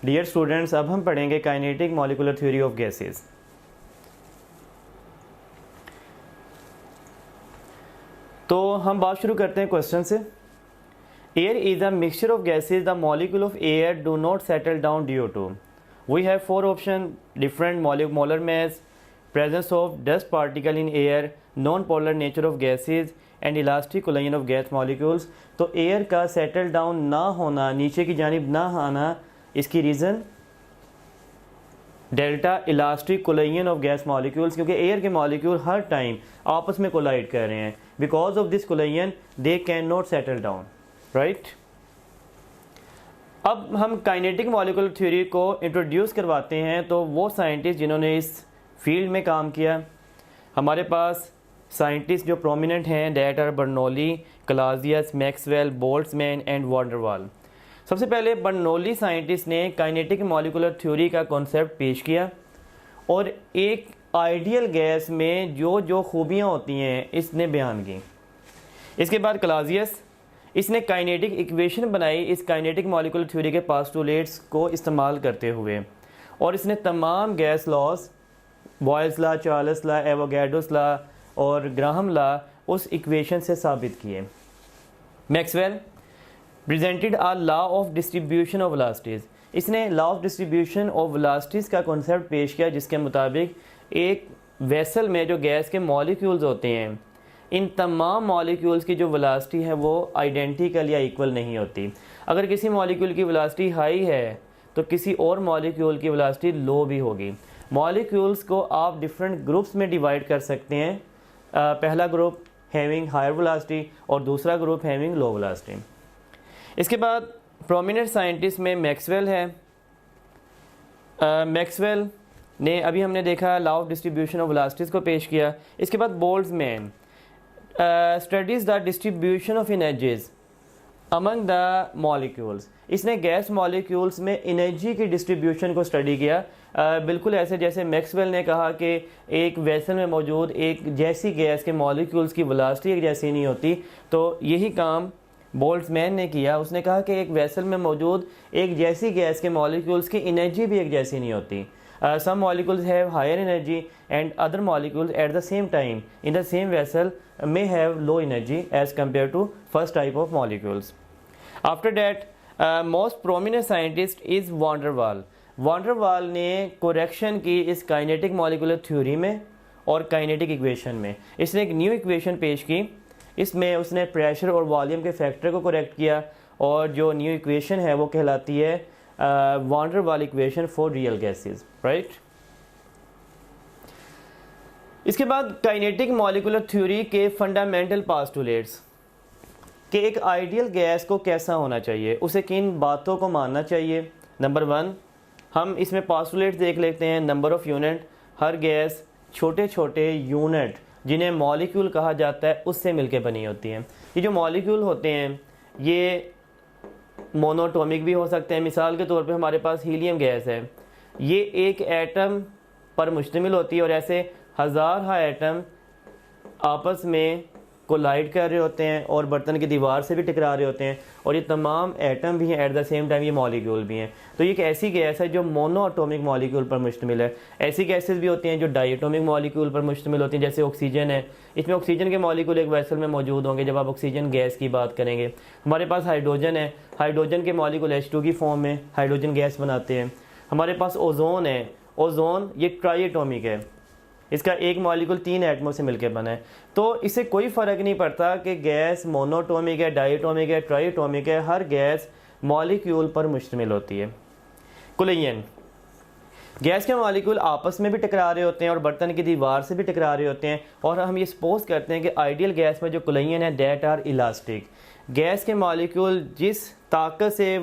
Dear students, अब हम पढ़ेंगे kinetic molecular theory of gases. तो हम बात शुरू करते हैं क्वेश्चन से। Air is a mixture of gases, the molecule of air do not settle down due to we have four option: different molar mass, presence of dust particle in air, non-polar nature of gases and elastic collision of gas molecules। तो air का settle down ना होना, नीचे की जानिब ना आना, इसकी reason delta elastic collision of gas molecules, क्योंकि एयर के मॉलिक्यूल हर टाइम आपस में कोलाइड कर रहे हैं। Because of this collision they can not settle down, right. अब हम काइनेटिक मॉलिक्यूलर थ्योरी को इंट्रोड्यूस करवाते हैं। तो वो साइंटिस्ट जिन्होंने इस फील्ड में काम किया, हमारे पास साइंटिस्ट जो प्रोमिनेंट हैं that are Bernoulli, Clausius, Maxwell, Boltzmann and van der Waals. सबसे पहले बर्नौली साइंटिस्ट ने काइनेटिक मॉलिक्यूलर थ्योरी का कॉन्सेप्ट पेश किया और एक आइडियल गैस में जो जो खूबियाँ होती हैं इसने बयान की। इसके बाद क्लासियस, इसने काइनेटिक इक्वेशन बनाई इस काइनेटिक मॉलिक्यूलर थ्योरी के पास्टुलेट्स को इस्तेमाल करते हुए, और इसने तमाम gas laws, Boyle's law, Charles law, Avogadro's law और ग्राहम लॉ उस इक्वेशन से साबित किए। Maxwell presented a law of distribution of velocities, इसने law of distribution of velocities का कॉन्सेप्ट पेश किया, जिसके मुताबिक एक वेसल में जो गैस के मॉलिक्यूल्स होते हैं, इन तमाम मॉलिक्यूल्स की जो वेलोसिटी है वो आइडेंटिकल या इक्वल नहीं होती। अगर किसी मॉलिक्यूल की वेलोसिटी हाई है तो किसी और मॉलिक्यूल की वेलोसिटी लो भी होगी। मॉलिक्यूल्स को आप डिफरेंट ग्रुप्स में डिवाइड कर सकते हैं। पहला ग्रुप हैविंग हायर वेलोसिटी और दूसरा ग्रुप हैविंग लो वेलोसिटी। इसके बाद प्रोमिनेंट साइंटिस्ट में मैक्सवेल है। मैक्सवेल ने अभी हमने देखा law of distribution of velocities को पेश किया। इसके बाद Boltzmann studies the distribution of energies among the molecules, इसने गैस मॉलिक्यूल्स में एनर्जी की डिस्ट्रीब्यूशन को स्टडी किया। बिल्कुल ऐसे जैसे मैक्सवेल ने कहा कि एक वेसल में मौजूद एक जैसी गैस के मॉलिक्यूल्स की वेलोसिटी एक जैसी नहीं होती, तो यही काम बोल्ट्जमैन ने किया। उसने कहा कि एक वेसल में मौजूद एक जैसी गैस के मॉलिक्यूल्स की एनर्जी भी एक जैसी नहीं होती। Some molecules have higher energy and other molecules at the same time in the same vessel may have low energy as compared to first type of molecules. After that, most prominent scientist is van der Waals. Von der वाल ने correction की इस kinetic molecular theory में और kinetic equation में। इसने एक new equation पेश की, इसमें उसने प्रेशर और वॉल्यूम के फैक्टर को करेक्ट किया, और जो न्यू इक्वेशन है वो कहलाती है वॉन डर वाल equation for real gases, right. इसके बाद काइनेटिक मॉलिक्यूलर थ्योरी के फंडामेंटल पास्टुलेट्स कि एक आइडियल गैस को कैसा होना चाहिए, उसे किन बातों को मानना चाहिए। नंबर 1 हम इसमें पास्टुलेट्स देख लेते हैं। Number of unit, her gas छोटे छोटे यूनिट जिन्हें मॉलिक्यूल कहा जाता है उससे मिलके बनी होती हैं। ये जो मॉलिक्यूल होते हैं ये मोनोटॉमिक भी हो सकते हैं। मिसाल के तौर पे हमारे पास हीलियम गैस है, ये एक एटम पर मुश्तमिल होती है और ऐसे हज़ार एटम आपस में कोलाइड कर रहे होते हैं और बर्तन की दीवार से भी टकरा रहे होते हैं, और ये तमाम एटम भी हैं एट द सेम टाइम ये मॉलिक्यूल भी हैं। तो ये एक ऐसी गैस है जो मोनोएटॉमिक मॉलिक्यूल पर मुश्तमिल है। ऐसी गैसेस भी होती हैं जो डाईएटॉमिक मॉलिक्यूल पर मुश्तमिल होती हैं, जैसे ऑक्सीजन है। इसमें ऑक्सीजन के मॉलिक्यूल एक वेसल में मौजूद होंगे जब आप ऑक्सीजन गैस की बात करेंगे। हमारे पास हाइड्रोजन है, हाइड्रोजन के मॉलिक्यूल H2 की फॉर्म में हाइड्रोजन गैस बनाते हैं। हमारे पास ओजोन है, ओजोन ये ट्राईएटॉमिक है, इसका एक मॉलिक्यूल 3 एटमों से मिलकर बना है। तो इससे कोई फ़र्क नहीं पड़ता कि गैस मोनोटॉमिक है, डाईएटॉमिक है, ट्राईएटॉमिक है, हर गैस मॉलिक्यूल पर मुश्तमिल होती है। कोलिजन, गैस के मॉलिक्यूल आपस में भी टकरा रहे होते हैं और बर्तन की दीवार से भी टकरा रहे होते हैं, और हम ये सपोज करते हैं कि आइडियल गैस में जो कोलिजन है दैट आर इलास्टिक। गैस के मॉलिक्यूल जिस ताकत से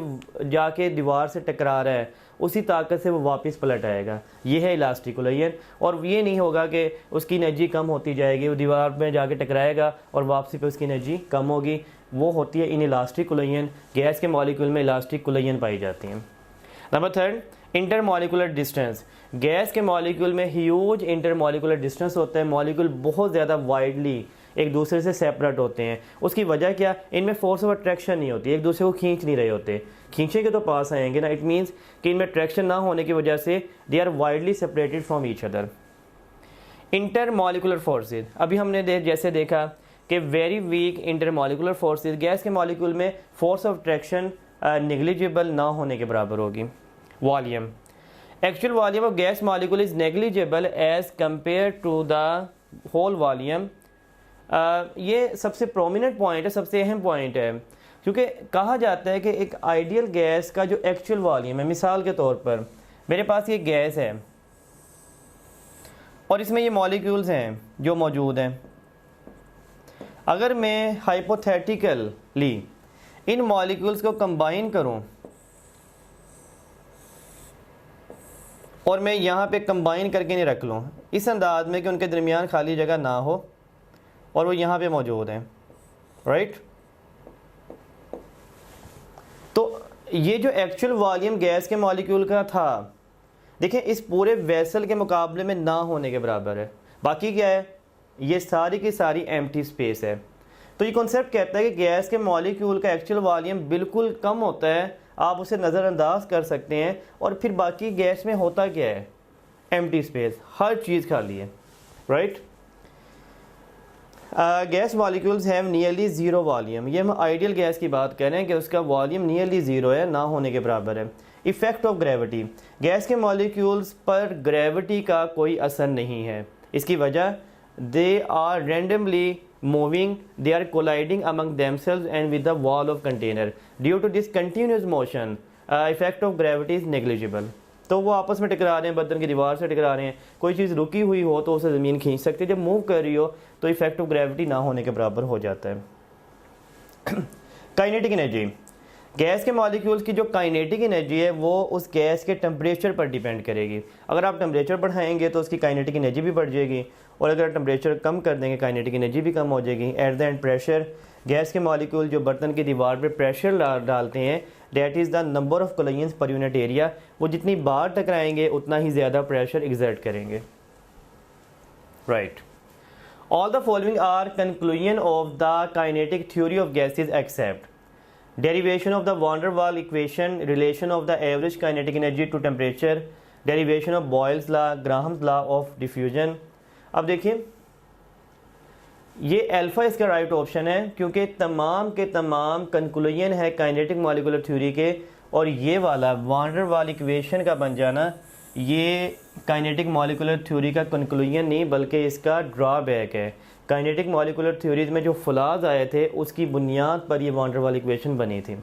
जाके दीवार से टकरा रहा है उसी ताकत से वो वापस पलट आएगा, ये है इलास्टिक कोलिजन। और ये नहीं होगा कि उसकी एनर्जी कम होती जाएगी, वो दीवार में जाके टकराएगा और वापसी पे उसकी एनर्जी कम होगी, वो होती है इन इलास्टिक कोलिजन। गैस के मॉलिक्यूल में इलास्टिक कोलिजन पाई जाती हैं। नंबर 3 इंटरमॉलिक्यूलर डिस्टेंस, गैस के मॉलिक्यूल में ह्यूज इंटरमॉलिक्यूलर डिस्टेंस होता है। मॉलिक्यूल बहुत ज़्यादा वाइडली एक दूसरे से सेपरेट होते हैं। उसकी वजह क्या, इनमें फोर्स ऑफ अट्रैक्शन नहीं होती, एक दूसरे को खींच नहीं रहे होते, खींचेंगे तो पास आएंगे ना। इट मीन्स कि इनमें अट्रैक्शन ना होने की वजह से they are widely separated from each other. Intermolecular forces, अभी हमने जैसे देखा कि very weak intermolecular forces, gas के मॉलिक्यूल में फोर्स ऑफ अट्रैक्शन नेग्लिजिबल ना होने के बराबर होगी। Volume, actual volume of gas molecule is negligible as compare to the whole volume. ये सबसे प्रोमिनेंट पॉइंट है, सबसे अहम पॉइंट है, क्योंकि कहा जाता है कि एक आइडियल गैस का जो एक्चुअल वॉल्यूम है, मिसाल के तौर पर मेरे पास ये गैस है और इसमें ये मॉलिक्यूल्स हैं जो मौजूद हैं। अगर मैं हाइपोथेटिकली इन मॉलिक्यूल्स को कंबाइन करूं और मैं यहाँ पे कंबाइन करके नहीं रख लूँ इस अंदाज में कि उनके दरमियान खाली जगह ना हो और वो यहाँ पे मौजूद हैं, राइट। तो ये जो एक्चुअल वॉल्यूम गैस के मॉलिक्यूल का था, देखें इस पूरे वेसल के मुकाबले में ना होने के बराबर है। बाकी क्या है, ये सारी की सारी एम्प्टी स्पेस है। तो ये कॉन्सेप्ट कहता है कि गैस के मॉलिक्यूल का एक्चुअल वॉल्यूम बिल्कुल कम होता है, आप उसे नज़रअंदाज कर सकते हैं, और फिर बाकी गैस में होता क्या है, एम्प्टी स्पेस, हर चीज़ खाली है, right. Gas molecules have nearly zero volume, ये हम आइडियल गैस की बात कर रहे हैं कि उसका वॉल्यूम नियरली ज़ीरो है, ना होने के बराबर है। इफ़ेक्ट ऑफ ग्रेविटी, गैस के मॉलिक्यूल्स पर ग्रेविटी का कोई असर नहीं है। इसकी वजह, they are randomly moving, they are colliding among themselves and with the wall of container. Due to this continuous motion, effect of gravity is negligible. तो वो आपस में टकरा रहे हैं, बर्तन की दीवार से टकरा रहे हैं, कोई चीज़ रुकी हुई हो तो उसे ज़मीन खींच सकती है, जब मूव कर रही हो तो इफेक्ट ऑफ ग्रेविटी ना होने के बराबर हो जाता है। काइनेटिक एनर्जी, गैस के मॉलिक्यूल्स की जो काइनेटिक एनर्जी है वो उस गैस के टेम्परेचर पर डिपेंड करेगी। अगर आप टेम्परेचर बढ़ाएंगे तो उसकी काइनेटिक एनर्जी भी बढ़ जाएगी, और अगर टेम्परेचर कम कर देंगे काइनेटिक एनर्जी भी कम हो जाएगी। At the end pressure, gas के मॉलिक्यूल जो बर्तन की दीवार पे प्रेशर डालते हैं, that is the number of collisions per unit area, वो जितनी बार टकराएंगे उतना ही ज़्यादा प्रेशर एग्जर्ट करेंगे, right. All the following are conclusion of the kinetic theory of gases except derivation of the van der Waals equation, relation of the average kinetic energy to temperature, derivation of Boyle's law, Graham's law of diffusion। अब देखिए ये alpha इसका right option है, क्योंकि तमाम के तमाम conclusion है काइनेटिक मॉलिक्यूलर थ्योरी के, और ये वाला van der Waals इक्वेशन का बन जाना ये काइनेटिक मॉलिक्यूलर थ्योरी का कंक्लूजन नहीं बल्कि इसका ड्रॉबैक है। काइनेटिक मॉलिक्यूलर थ्योरीज में जो फ्लॉज आए थे उसकी बुनियाद पर ये van der Waals इक्वेशन बनी थी।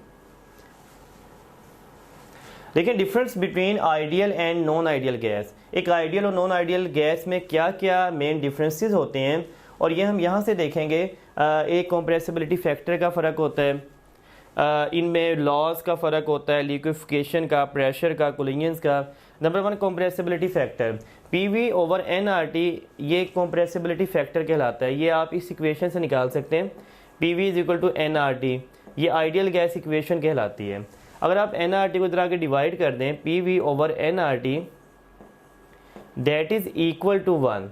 देखिए difference between ideal and non ideal gas, एक आइडियल और नॉन आइडियल गैस में क्या क्या मेन डिफरेंसेस होते हैं, और ये हम यहाँ से देखेंगे। एक कंप्रेसिबिलिटी फैक्टर का फ़र्क होता है, इनमें लॉस का फ़र्क होता है, लिक्विफिकेशन का, प्रेशर का, कोलिजन्स का। Number 1 compressibility factor, PV over nRT, ये कंप्रेसिबिलिटी फैक्टर कहलाता है। ये आप इस इक्वेशन से निकाल सकते हैं, PV is equal to nRT, ये आइडियल गैस इक्वेशन कहलाती है। अगर आप nRT को इधर आके डिवाइड कर दें, PV over nRT that is equal to 1,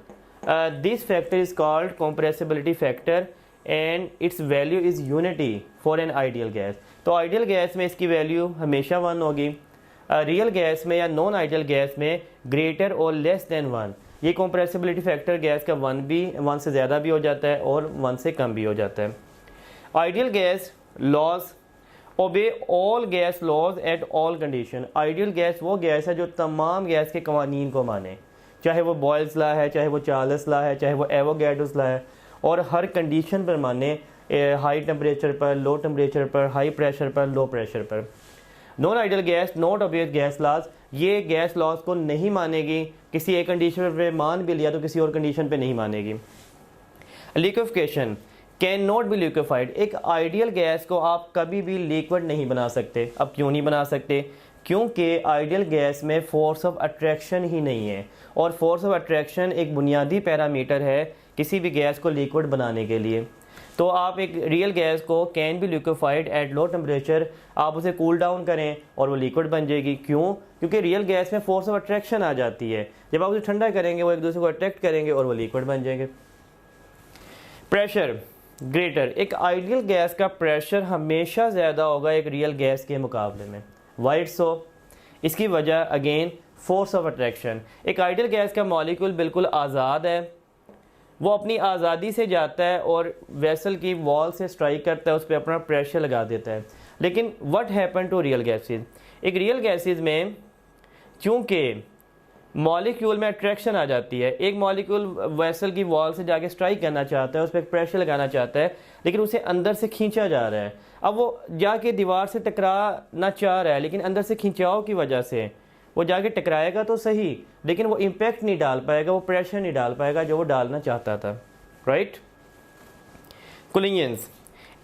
this factor is called compressibility factor and its value is unity for an ideal gas. तो आइडियल गैस में इसकी वैल्यू हमेशा 1 होगी, रियल गैस में या नॉन आइडियल गैस में ग्रेटर और less than 1। ये कंप्रेसिबिलिटी फैक्टर गैस का 1 से ज़्यादा भी हो जाता है और 1 से कम भी हो जाता है। Ideal gas laws, obey all gas laws at all condition. Ideal gas वो गैस है जो तमाम गैस के कवानीन को माने, चाहे वो बॉयल्स लॉ है, चाहे वो चार्ल्स लॉ है, चाहे वो एवोगैड्रोस लॉ है, और हर कंडीशन पर माने, हाई टेम्परेचर पर, लो टेम्परेचर पर, हाई प्रेशर पर, लो प्रेशर पर। Non ideal gas not obey gas laws, ये गैस लॉज को नहीं मानेगी, किसी एक कंडीशन पे मान भी लिया तो किसी और कंडीशन पे नहीं मानेगी। Liquefaction can not be liquefied, एक आइडियल गैस को आप कभी भी लिक्विड नहीं बना सकते। अब क्यों नहीं बना सकते? क्योंकि आइडियल गैस में फोर्स ऑफ अट्रैक्शन ही नहीं है, और फोर्स ऑफ अट्रैक्शन एक बुनियादी पैरामीटर है किसी भी गैस को लिक्विड बनाने के लिए। तो आप एक रियल गैस को can be liquefied at low temperature, आप उसे कूल डाउन करें और वो लिक्विड बन जाएगी। क्यों? क्योंकि रियल गैस में फोर्स ऑफ अट्रैक्शन आ जाती है, जब आप उसे ठंडा करेंगे वो एक दूसरे को अट्रैक्ट करेंगे और वो लिक्विड बन जाएंगे। प्रेशर ग्रेटर, एक आइडियल गैस का प्रेशर हमेशा ज़्यादा होगा एक रियल गैस के मुकाबले में। वाइट सो इसकी वजह अगेन फोर्स ऑफ अट्रैक्शन। एक आइडियल गैस का मॉलिक्यूल बिल्कुल आज़ाद है, वो अपनी आज़ादी से जाता है और वेसल की वॉल से स्ट्राइक करता है, उस पर अपना प्रेशर लगा देता है। लेकिन what happen to real gases, एक रियल गैसेज में चूँकि मॉलिक्यूल में अट्रैक्शन आ जाती है, एक मॉलिक्यूल वेसल की वॉल से जाके स्ट्राइक करना चाहता है, उस पर प्रेशर लगाना चाहता है, लेकिन उसे अंदर से खींचा जा रहा है। अब वो जाके दीवार से टकराना चाह रहा है, लेकिन अंदर से खिंचाव की वजह से वो जाके टकराएगा तो सही, लेकिन वो इम्पैक्ट नहीं डाल पाएगा, वो प्रेशर नहीं डाल पाएगा जो वो डालना चाहता था। राइट। कोलिजन्स,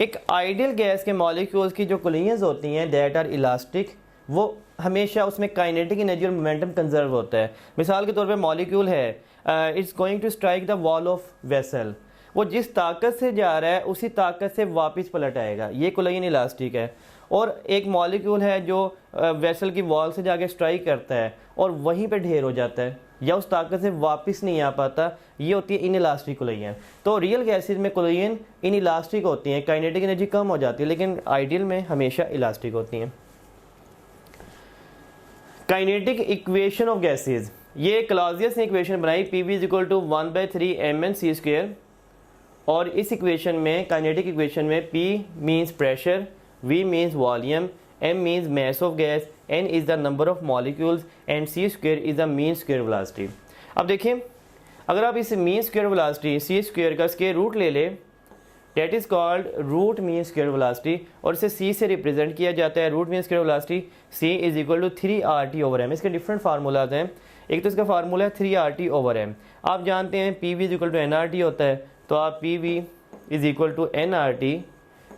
एक आइडियल गैस के मॉलिक्यूल्स की जो कोलिजन्स होती हैं दैट आर इलास्टिक, वो हमेशा उसमें काइनेटिक एनर्जी और मोमेंटम कंजर्व होता है। मिसाल के तौर पे मॉलिक्यूल है, it's going to strike the wall of vessel, वो जिस ताकत से जा रहा है उसी ताकत से वापस पलट आएगा, ये कोलिजन इलास्टिक है। और एक मॉलिक्यूल है जो वेसल की वॉल से जाके स्ट्राइक करता है और वहीं पे ढेर हो जाता है या उस ताकत से वापस नहीं आ पाता, ये होती है इनइलास्टिक कोलिजन। तो रियल गैसेज में कोलिजन इनइलास्टिक होती हैं, काइनेटिक एनर्जी कम हो जाती है, लेकिन आइडियल में हमेशा इलास्टिक होती हैं। काइनेटिक इक्वेशन ऑफ गैसेज, ये क्लॉजियस ने इक्वेशन बनाई, PV = 1/3 mc², और इस इक्वेशन में काइनेटिक इक्वेशन में P means pressure, V means volume, M means mass of gas, N is the number of molecules and c² is the mean square velocity. अब देखिए, अगर आप इस मीन स्क्वायर वेलोसिटी c² का square root ले ले, that is called root mean square velocity, और इसे c से रिप्रेजेंट किया जाता है। Root mean square velocity c = 3RT/m। इसके डिफरेंट फार्मूलाज हैं, एक तो इसका फार्मूला है 3RT/m। आप जानते हैं PV = nRT होता है, तो आप PV = nRT,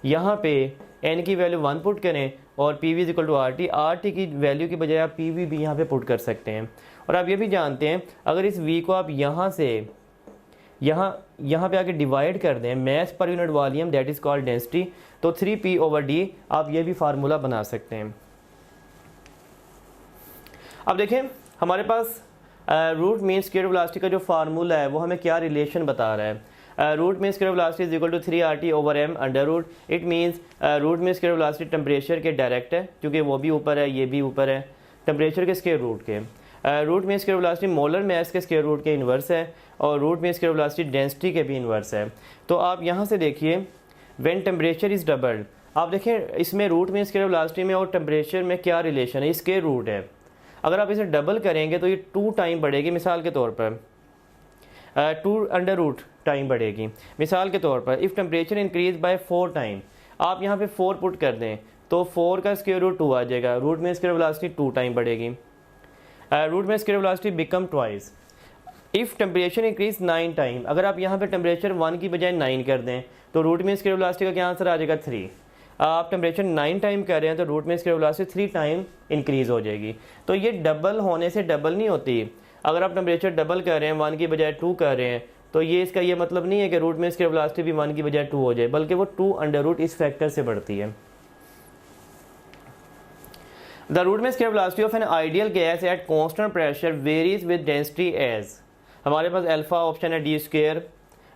यहाँ पे n की वैल्यू 1 पुट करें और PV = RT, RT की वैल्यू की बजाय आप PV भी यहाँ पे पुट कर सकते हैं। और आप ये भी जानते हैं अगर इस V को आप यहाँ से यहाँ पे आके डिवाइड कर दें मास पर unit volume, that is called density, तो 3P/D आप ये भी फार्मूला बना सकते हैं। अब देखें हमारे पास रूट मीन स्क्वायर वेलोसिटी का जो फार्मूला है वो हमें क्या रिलेशन बता रहा है। Root mean square velocity = 3RT/m under root. It means root mean square velocity temperature के डायरेक्ट है, क्योंकि वो भी ऊपर है ये भी ऊपर है, टेम्परेचर के स्क्वायर रूट के। Root mean square velocity molar mass के स्क्वायर रूट के इन्वर्स है, और root mean square velocity density के भी इन्वर्स है। तो आप यहाँ से देखिए व्हेन टेम्परेचर इज़ डबल्ड, आप देखें इसमें रूट मीन स्क्वायर वेलोसिटी में और टेम्परेचर में क्या रिलेशन है, ये स्क्वायर रूट है। अगर आप इसे डबल करेंगे तो ये 2 टाइम बढ़ेगी, मिसाल के तौर पर 2 टाइम बढ़ेगी। मिसाल के तौर पर if temperature increase by 4 time, आप यहाँ पे 4 पुट कर दें तो 4 का स्क्वायर रूट 2 आ जाएगा, root mean square velocity 2 time बढ़ेगी। Root mean square velocity become twice. If temperature increase 9 time, अगर आप यहाँ पे टेम्परेचर 1 की बजाय 9 कर दें तो रूट मीन स्क्वायर वेलोसिटी का क्या आंसर आ जाएगा 3। आप टेम्परेचर 9 टाइम कर रहे हैं तो root mean square velocity 3 time increase हो जाएगी। तो ये डबल होने से डबल नहीं होती। अगर आप टेम्परेचर डबल कर रहे हैं 1 की बजाय 2 कर रहे हैं तो ये इसका ये मतलब नहीं है कि रूट मीन स्क्वायर वेलोसिटी भी 1 की बजाय 2 हो जाए, बल्कि वो 2 इस फैक्टर से बढ़ती है। The root mean square velocity of an ideal gas at constant pressure varies with density as, हमारे पास अल्फा ऑप्शन है d²,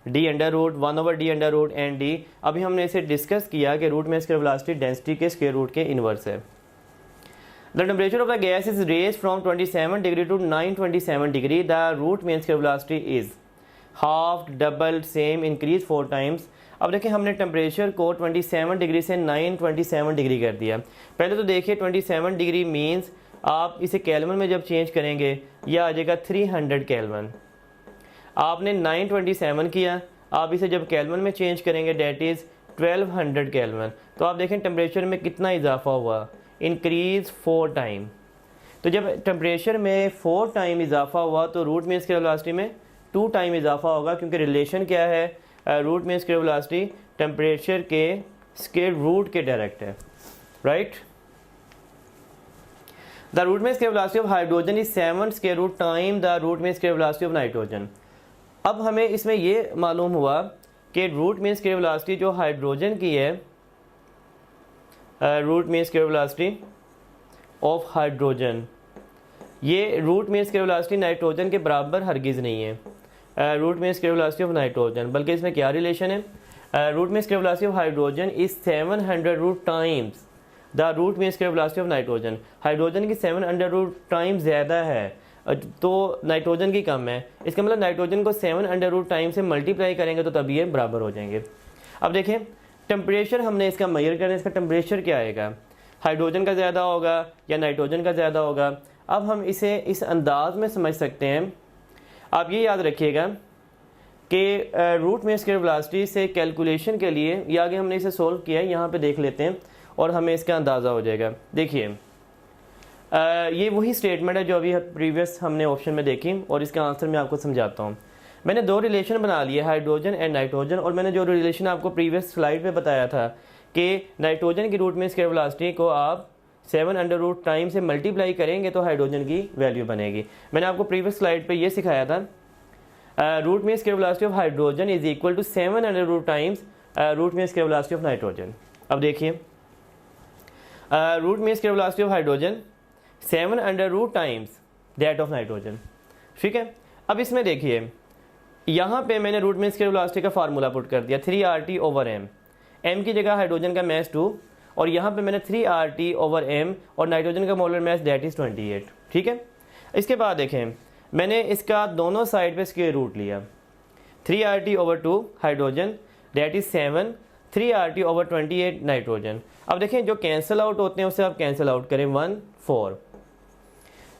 d√, 1/d² and d। अभी हमने इसे डिस्कस किया कि root mean square velocity density के स्क्वायर रूट के इनवर्स है। The temperature of the gas is raise from 27 degree to 927 degree, the root mean square velocity is half, double, same, increase 4 times. अब देखिए हमने temperature को 27 degree से 927 degree कर दिया। पहले तो देखिए 27 डिग्री मीन्स आप इसे केल्विन में जब चेंज करेंगे यह आ जाएगा 300 केल्विन। आपने 927 किया, आप इसे जब केल्विन में चेंज करेंगे डेट इज़ 1200 केल्विन। तो आप देखें टेम्परेचर में कितना इजाफा हुआ, इंक्रीज 4 टाइम। तो जब टेम्परेचर में 4 टाइम इजाफा हुआ तो रूट मीन स्क्वायर वेलोसिटी में 2 टाइम इजाफा होगा, क्योंकि रिलेशन क्या है, root mean square velocity temperature के स्क्वायर रूट के डायरेक्ट है। Right. The root mean square velocity of hydrogen is 7 square root time the root mean square velocity of nitrogen. अब हमें इसमें ये मालूम हुआ कि रूट मीन स्क्वायर वेलोसिटी जो हाइड्रोजन की है, root mean square velocity of hydrogen, ये root mean square velocity nitrogen के बराबर हरगिज़ नहीं है। Root mean square velocity of nitrogen, बल्कि इसमें क्या रिलेशन है, root mean square velocity of hydrogen is 700 root times the root mean square velocity of nitrogen. Hydrogen की 700 रूट टाइम्स ज़्यादा है तो नाइट्रोजन की कम है, इसका मतलब नाइट्रोजन को 700 रूट टाइम से मल्टीप्लाई करेंगे तो तभी ये बराबर हो जाएंगे। अब देखें टेम्परेचर हमने इसका मेजर करना है, इसका टेम्परेचर क्या आएगा, हाइड्रोजन का ज़्यादा होगा या नाइट्रोजन का ज़्यादा होगा। अब हम इसे इस अंदाज में समझ सकते हैं, आप ये याद रखिएगा कि रूट मीन स्क्वायर वेलोसिटी से कैलकुलेशन के लिए ये आगे हमने इसे सोल्व किया है, यहाँ पे देख लेते हैं और हमें इसका अंदाज़ा हो जाएगा। देखिए ये वही स्टेटमेंट है जो अभी प्रीवियस हमने ऑप्शन में देखी और इसका आंसर मैं आपको समझाता हूँ। मैंने दो रिलेशन बना लिए, हाइड्रोजन एंड नाइट्रोजन, और मैंने जो रिलेशन आपको प्रीवियस स्लाइड पे बताया था कि नाइट्रोजन की रूट मीन स्क्वायर वेलोसिटी को आप 700 रूट टाइम से मल्टीप्लाई करेंगे तो हाइड्रोजन की वैल्यू बनेगी। मैंने आपको प्रीवियस स्लाइड पे ये सिखाया था, root mean square velocity of hydrogen is equal to 700 root times root mean square velocity of nitrogen. अब देखिए root mean square velocity of hydrogen 700 root times that of nitrogen, ठीक है। अब इसमें देखिए यहाँ पे मैंने रूट मीन स्क्वायर वेलोसिटी का फार्मूला पुट कर दिया 3RT/m, m की जगह हाइड्रोजन का मास 2 और यहाँ पे मैंने 3RT/m और नाइट्रोजन का मोलर मास दैट इज 28, ठीक है। इसके बाद देखें मैंने इसका दोनों साइड पे स्क्वायर रूट लिया, 3RT/2 hydrogen that is 7, 3RT/28 nitrogen. अब देखें जो कैंसिल आउट होते हैं उसे आप कैंसिल आउट करें, 1 4।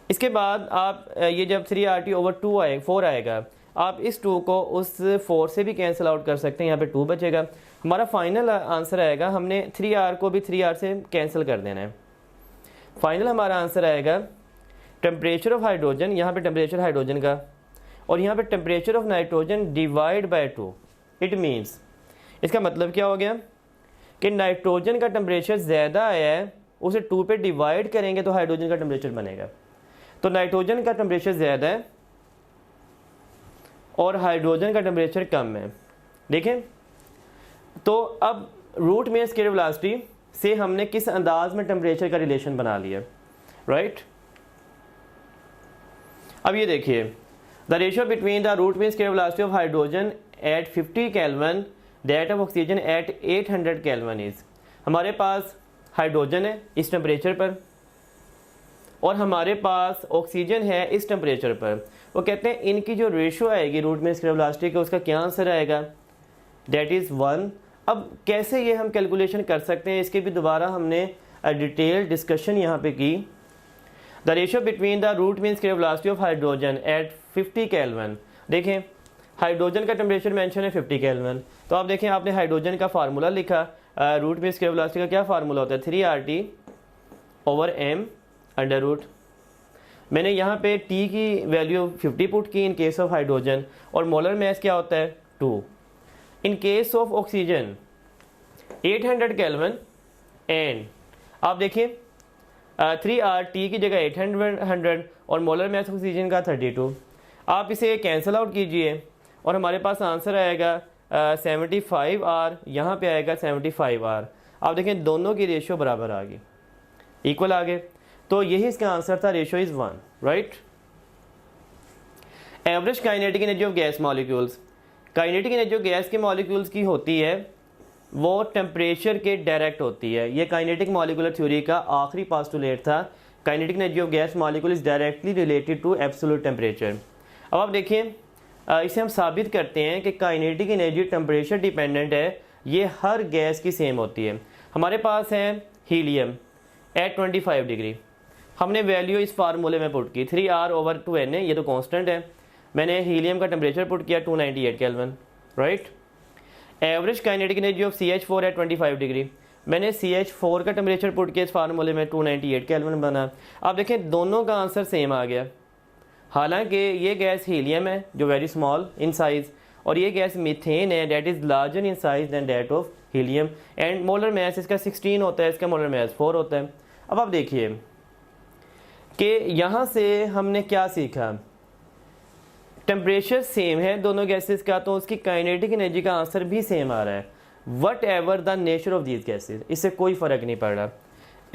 इसके बाद आप ये जब 3RT/2 आए 4 आएगा, आप इस 2 को उस 4 से भी कैंसिल आउट कर सकते हैं, यहाँ पे 2 बचेगा। हमारा फाइनल आंसर आएगा, हमने 3R को भी 3R से कैंसिल कर देना है। फाइनल हमारा आंसर आएगा टेम्परेचर ऑफ हाइड्रोजन, यहाँ पे टेम्परेचर हाइड्रोजन का, और यहाँ पे temperature of nitrogen divide by 2। It means इसका मतलब क्या हो गया कि नाइट्रोजन का टेम्परेचर ज़्यादा आया है, उसे 2 पे डिवाइड करेंगे तो हाइड्रोजन का टेम्परेचर बनेगा। तो नाइट्रोजन का टेम्परेचर ज़्यादा है और हाइड्रोजन का टेम्परेचर कम है। देखें तो अब रूट मीन स्क्वायर वेलोसिटी से हमने किस अंदाज में टेम्परेचर का रिलेशन बना लिया, राइट। अब ये देखिए the ratio between the root mean square velocity of hydrogen at 50 kelvin that of oxygen at 800 kelvin is, हमारे पास हाइड्रोजन है इस टेम्परेचर पर और हमारे पास ऑक्सीजन है इस टेम्परेचर पर। वो कहते हैं इनकी जो रेशियो आएगी रूट मीन स्क्वायर वेलोसिटी का, उसका क्या आंसर आएगा, दैट इज़ 1। अब कैसे ये हम कैलकुलेशन कर सकते हैं, इसके भी दोबारा हमने डिटेल डिस्कशन यहाँ पे की। The ratio between the root mean square velocity of hydrogen at 50 kelvin, देखें हाइड्रोजन का टेम्परेचर मेंशन है 50 केल्विन, तो आप देखें आपने हाइड्रोजन का फार्मूला लिखा, रूट मीन स्क्वायर वेलोसिटी का क्या फार्मूला होता है, 3RT/m अंडर रूट। मैंने यहाँ पे T की वैल्यू 50 पुट की इन केस ऑफ हाइड्रोजन, और मोलर मास क्या होता है 2। In case of oxygen 800 kelvin and आप देखिए 3RT की जगह 800 और मोलर मास ऑक्सीजन का 32। आप इसे कैंसिल आउट कीजिए और हमारे पास आंसर आएगा 75R, यहाँ पे आएगा 75R। आप देखें दोनों की रेशियो बराबर आ गई, इक्वल आ गए, तो यही इसका आंसर था, ratio is 1, right. Average kinetic energy of gas molecules, kinetic energy of gas के मॉलिक्यूल्स की होती है वो टेम्परेचर के डायरेक्ट होती है। ये काइनेटिक मॉलिक्यूलर थ्योरी का आखिरी पोस्टुलेट था, kinetic energy of gas molecule is directly related to absolute temperature. अब आप देखिए इसे हम साबित करते हैं कि काइनेटिक एनर्जी टेम्परेचर डिपेंडेंट है, ये हर गैस की सेम होती है। हमारे पास है हीलियम एट 25 डिग्री, हमने वैल्यू इस फार्मूले में पुट की 3R/2n है, ये तो कांस्टेंट है। मैंने हीलियम का टेम्परेचर पुट किया 298 kelvin, right. Average kinetic energy of CH4 at 25 degree, मैंने CH4 का टेम्परेचर पुट किया इस फार्मूले में 298 केल्विन बना। आप देखें दोनों का आंसर सेम आ गया, हालांकि ये गैस हीलियम है जो वेरी स्मॉल इन साइज, और ये गैस मीथेन है that is larger in size than that of helium, and molar mass इसका 16 होता है, इसका मोलर मास 4 होता है। अब आप देखिए कि यहाँ से हमने क्या सीखा, टेम्परेचर सेम है दोनों गैसेस का, तो उसकी काइनेटिक एनर्जी का आंसर भी सेम आ रहा है, what ever the nature of these gases, इससे कोई फ़र्क नहीं पड़ रहा।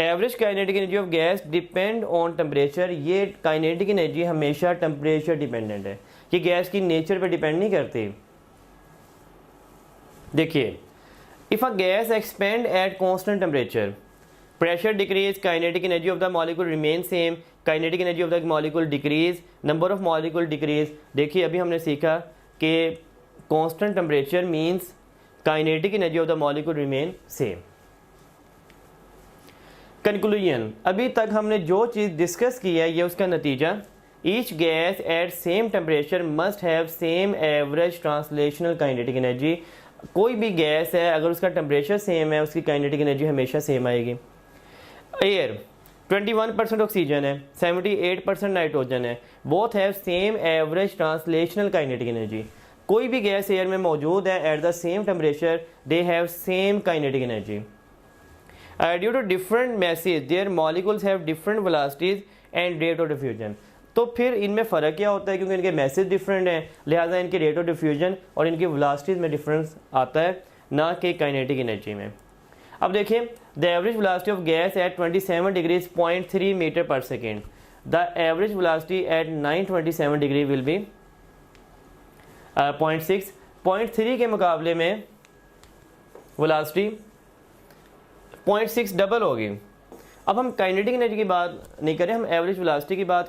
Average kinetic energy of gas depend on temperature, ये काइनेटिक एनर्जी हमेशा टेम्परेचर डिपेंडेंट है, कि गैस की नेचर पे डिपेंड नहीं करती। देखिए, if a gas expand at constant temperature, pressure decrease, kinetic energy of the molecule remain same, kinetic energy of the molecule decrease, number of molecule decrease। देखिए अभी हमने सीखा कि constant temperature means kinetic energy of the molecule remain same। Conclusion, अभी तक हमने जो चीज़ discuss की है ये उसका नतीजा, each gas at same temperature must have same average translational kinetic energy. कोई भी गैस है अगर उसका टेम्परेचर सेम है उसकी काइनेटिक एनर्जी हमेशा सेम आएगी। एयर 21% ऑक्सीजन है, 78% नाइट्रोजन है, both have same average translational kinetic energy. कोई भी गैस एयर में मौजूद है at the same temperature they have same kinetic energy. Due to different masses their molecules have different velocities and rate of diffusion. तो फिर इनमें फ़र्क क्या होता है, क्योंकि इनके मैसेज डिफरेंट हैं लिहाजा इनके रेट ऑफ डिफ्यूजन और इनकी वेलोसिटीज में डिफरेंस आता है, ना कि काइनेटिक एनर्जी में। अब देखिए, the average velocity of gas at 27 degrees 0.3 metre पर second, the average velocity at 927 degree will be 0.6। 0.3 के मुकाबले में वेलोसिटी 0.6 डबल होगी। अब हम काइनेटिक एनर्जी की बात नहीं करें, हम एवरेज वेलोसिटी की बात